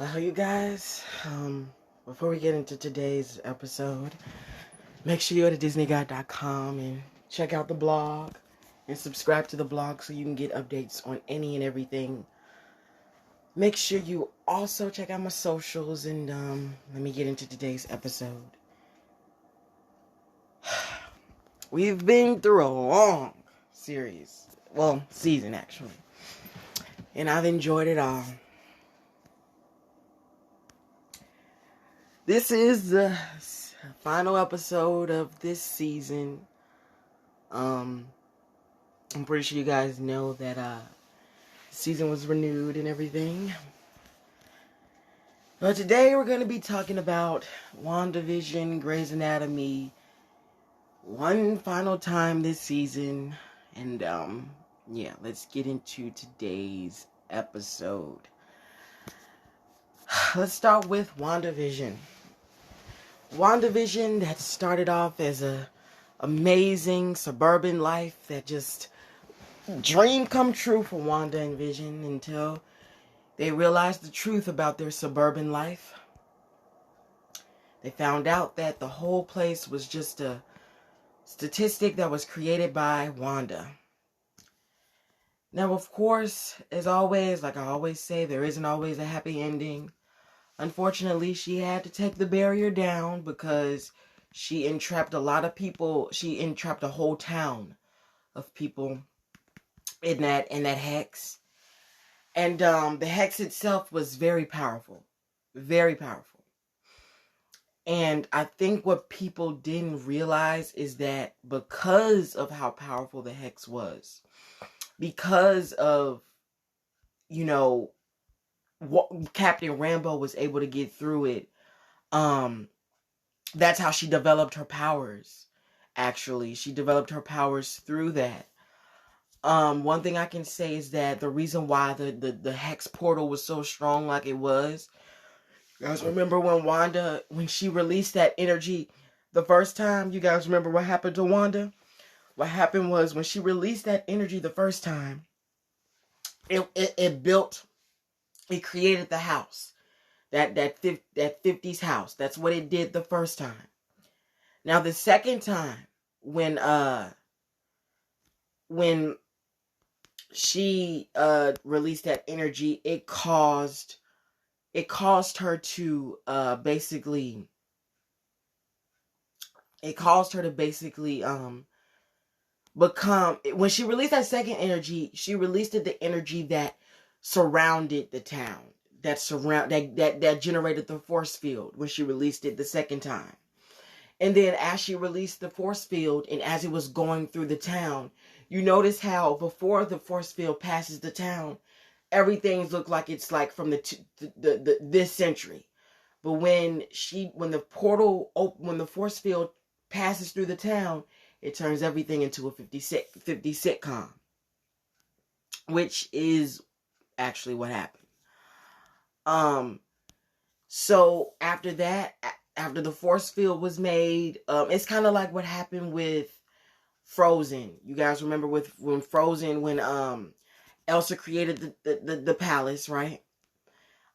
Well, you guys, before we get into today's episode, make sure you go to DisneyGuide.com and check out the blog and subscribe to the blog so you can get updates on any and everything. Make sure you also check out my socials and let me get into today's episode. We've been through a long series, well, season actually, and I've enjoyed it all. This is the final episode of this season. I'm pretty sure you guys know that the season was renewed and everything. But today we're going to be talking about WandaVision, Grey's Anatomy, one final time this season. And yeah, let's get into today's episode. Let's start with WandaVision. WandaVision that started off as a amazing suburban life that just dream come true for Wanda and Vision until they realized the truth about their suburban life. They found out that the whole place was just a statistic that was created by Wanda. Now, of course, as always, like I always say, there isn't always a happy ending. Unfortunately, she had to take the barrier down because she entrapped a lot of people. She entrapped a whole town of people in that hex. And the hex itself was very powerful. Very powerful. And I think what people didn't realize is that because of how powerful the hex was, because of, what Captain Rambo was able to get through it, that's how she developed her powers. Actually, she developed her powers through that. One thing I can say is that the reason why the hex portal was so strong like it was, you guys remember when she released that energy the first time? You guys remember what happened to Wanda? What happened was when she released that energy the first time, it created the house. That 50s house. That's what it did the first time. Now the second time, when she released that energy, it caused her to basically become, when she released that second energy, she released the energy that surrounded the town, that generated the force field when she released it the second time. And then as she released the force field and as it was going through the town, you notice how before the force field passes the town, everything looked like it's like from this century. But when the force field passes through the town, it turns everything into a 50 sitcom, which is actually what happened. So after that, after the force field was made, it's kind of like what happened with Frozen. You guys remember when Frozen, when Elsa created the palace, right?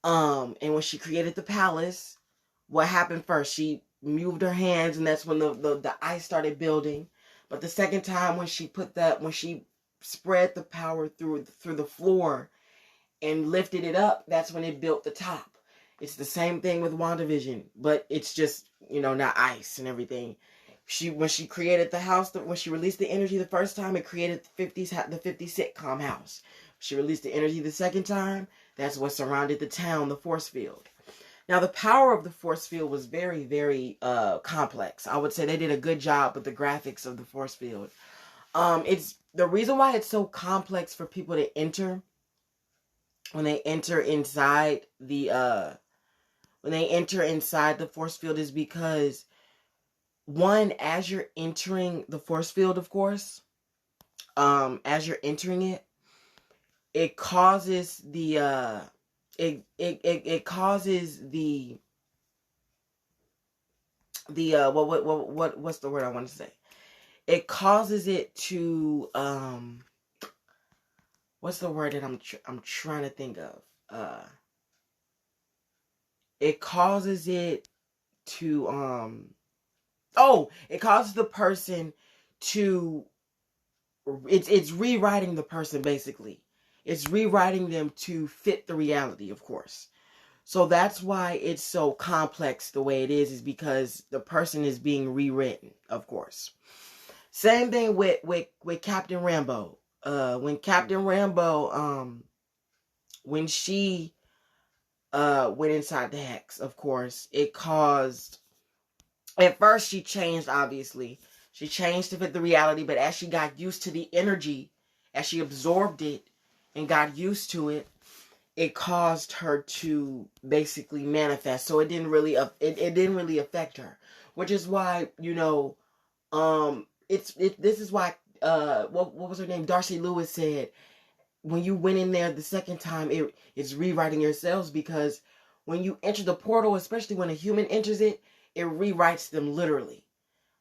And when she created the palace, what happened first? She moved her hands, and that's when the ice started building. But the second time, when she spread the power through the floor and lifted it up, that's when it built the top. It's the same thing with WandaVision, but it's just, not ice and everything. When she created the house, when she released the energy the first time, it created the 50 sitcom house. She released the energy the second time, that's what surrounded the town, the force field. Now, the power of the force field was very, very complex. I would say they did a good job with the graphics of the force field. It's the reason why it's so complex for people to enter when they enter inside the force field is because, one, as you're entering the force field, of course, as you're entering it, it causes the it causes the what's the word I want to say? It causes it to what's the word that I'm trying to think of? it causes it to oh, it causes the person to, it's rewriting the person basically. It's rewriting them to fit the reality, of course. So that's why it's so complex the way it is because the person is being rewritten, of course. Same thing with Captain Rambo. When Captain Rambo, when she went inside the hex, of course, it caused, at first she changed, obviously. She changed to fit the reality, but as she got used to the energy, as she absorbed it and got used to it, it caused her to basically manifest. So it didn't really it didn't really affect her, which is why, you know, this is why what was her name, Darcy Lewis said, when you went in there the second time, it's rewriting yourselves, because when you enter the portal, especially when a human enters it, it rewrites them literally.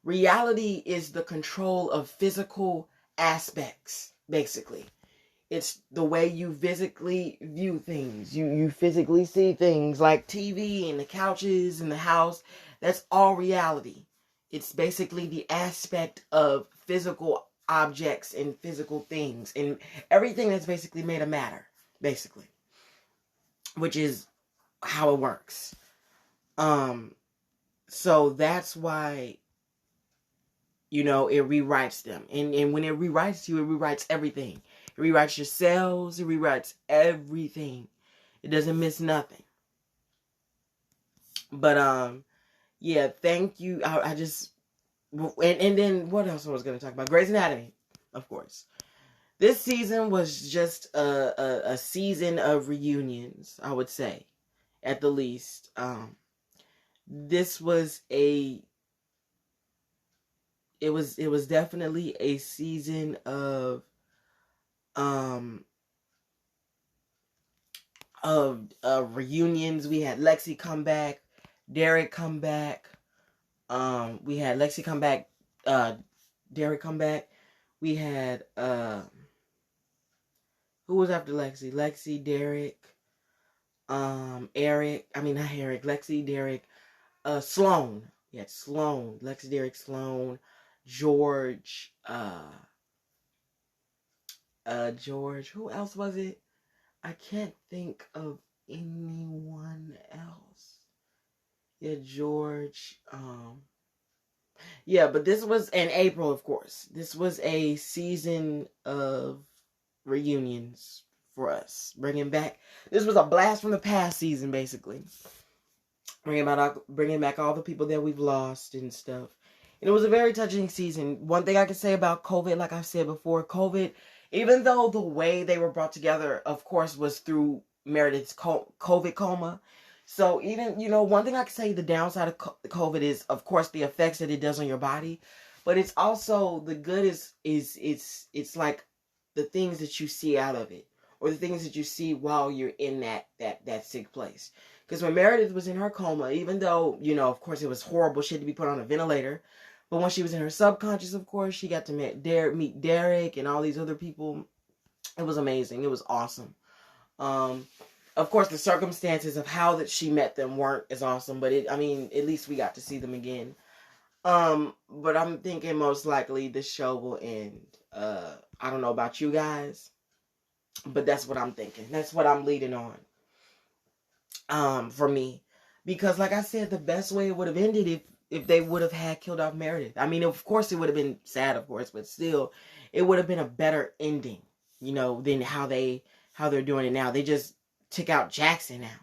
Reality is the control of physical aspects, basically. It's the way you physically view things. You physically see things like TV and the couches and the house. That's all reality. It's basically the aspect of physical objects and physical things and everything that's basically made of matter, basically, which is how it works. So that's why, you know, it rewrites them. And when it rewrites you, it rewrites everything. It rewrites your cells. It rewrites everything. It doesn't miss nothing. But, yeah, thank you. I just, and then what else I was going to talk about? Grey's Anatomy, of course. This season was just a season of reunions, I would say, at the least. This was it was definitely a season of reunions. We had Lexi come back, Derek come back. We had Lexi come back, Derek come back. We had who was after Lexi? Lexi, Derek, Eric. I mean not Eric. Lexi, Derek, Sloan. We had Sloan, Lexi, Derek, Sloan, George, George. Who else was it? I can't think of anyone else. Yeah, George. Yeah, but this was in April, of course. This was a season of reunions for us. Bringing back, this was a blast from the past season, basically. Bringing back all the people that we've lost and stuff. And it was a very touching season. One thing I can say about COVID, like I said before, COVID, even though the way they were brought together, of course, was through Meredith's COVID coma. So even, you know, one thing I can say, the downside of COVID is, of course, the effects that it does on your body. But it's also, the good is it's like the things that you see out of it, or the things that you see while you're in that sick place. Because when Meredith was in her coma, even though, you know, of course, it was horrible, she had to be put on a ventilator. But when she was in her subconscious, of course, she got to meet Derek and all these other people. It was amazing. It was awesome. Of course, the circumstances of how that she met them weren't as awesome, but I mean, at least we got to see them again. But I'm thinking most likely the show will end. I don't know about you guys, but that's what I'm thinking. That's what I'm leading on. For me, because like I said, the best way it would have ended if they would have had killed off Meredith. I mean, of course, it would have been sad, of course, but still, it would have been a better ending, you know, than how they're doing it now. They just took out Jackson now.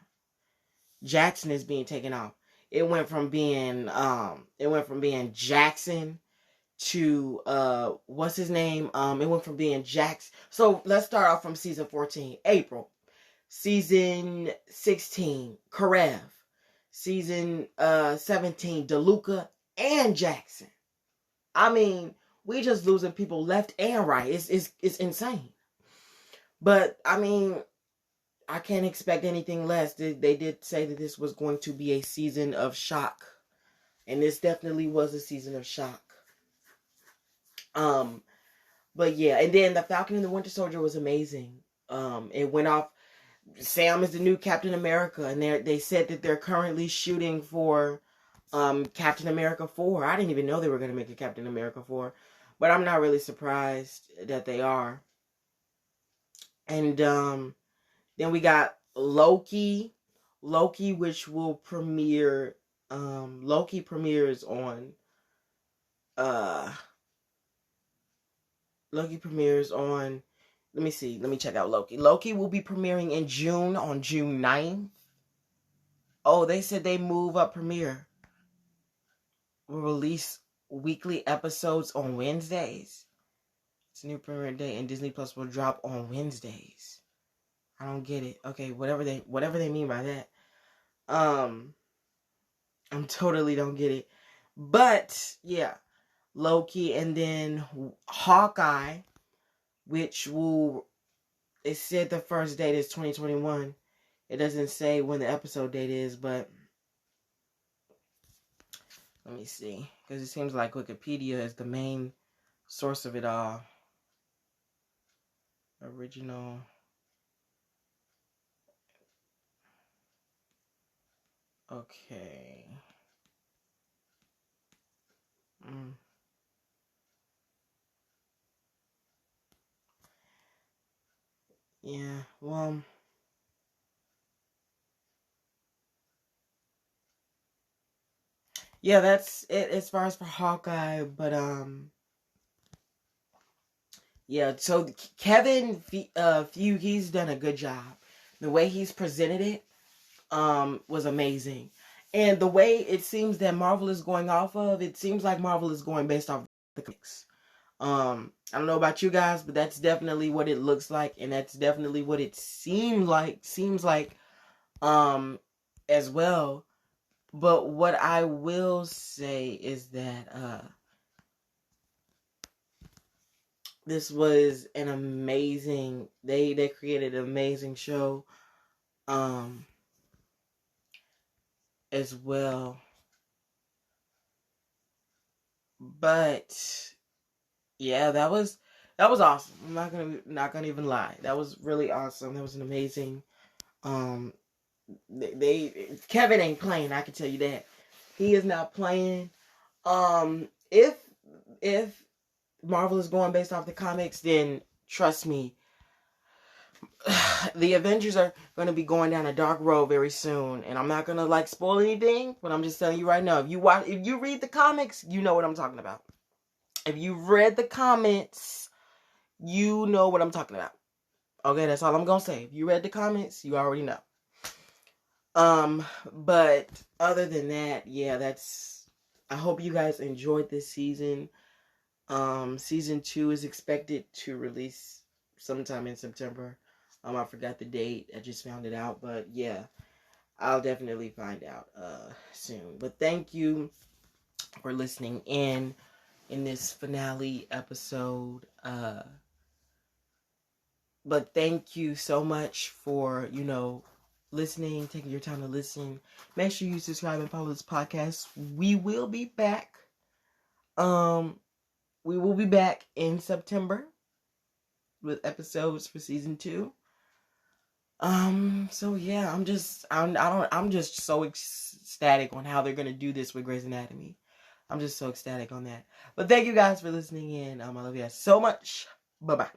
Jackson is being taken off. It went from being Jackson to what's his name? It went from being Jackson. So let's start off from season 14, April. Season 16, Karev. Season 17, DeLuca and Jackson. I mean, we just losing people left and right. It's insane. But I mean, I can't expect anything less. They did say that this was going to be a season of shock. And this definitely was a season of shock. But yeah, and then the Falcon and the Winter Soldier was amazing. It went off. Sam is the new Captain America, and they said that they're currently shooting for Captain America 4. I didn't even know they were going to make a Captain America 4, but I'm not really surprised that they are. And then we got Loki, which will premiere. Loki premieres on. Loki premieres on. Let me see. Let me check out Loki. Loki will be premiering in June, on June 9th. Oh, they said they move up premiere. Will release weekly episodes on Wednesdays. It's a new premiere day, and Disney Plus will drop on Wednesdays. I don't get it. Okay, whatever they mean by that. I'm totally don't get it. But yeah, Loki, and then Hawkeye, which will, it said the first date is 2021. It doesn't say when the episode date is, but let me see, because it seems like Wikipedia is the main source of it all. Original. Okay. Yeah, well, yeah, that's it as far as for Hawkeye, but yeah, so Kevin Feige, he's done a good job. The way he's presented it was amazing. And the way it seems that Marvel is going off of, it seems like Marvel is going based off the comics. I don't know about you guys, but that's definitely what it looks like, and that's definitely what it seems like as well. But what I will say is that this was an amazing, they created an amazing show as well. But yeah, that was awesome. I'm not gonna even lie. That was really awesome. That was an amazing. Kevin ain't playing. I can tell you that. He is not playing. If Marvel is going based off the comics, then trust me, the Avengers are going to be going down a dark road very soon. And I'm not gonna like spoil anything, but I'm just telling you right now. If you read the comics, you know what I'm talking about. If you've read the comments, you know what I'm talking about. Okay, that's all I'm gonna say. If you read the comments, you already know. But other than that, yeah, I hope you guys enjoyed this season. Season 2 is expected to release sometime in September. I forgot the date. I just found it out, but yeah, I'll definitely find out soon. But thank you for listening in this finale episode. But thank you so much for, listening, taking your time to listen. Make sure you subscribe and follow this podcast. We will be back. We will be back in September with episodes for season 2. So yeah, I'm just so ecstatic on how they're gonna do this with Grey's Anatomy. I'm just so ecstatic on that. But thank you guys for listening in. I love you guys so much. Bye bye.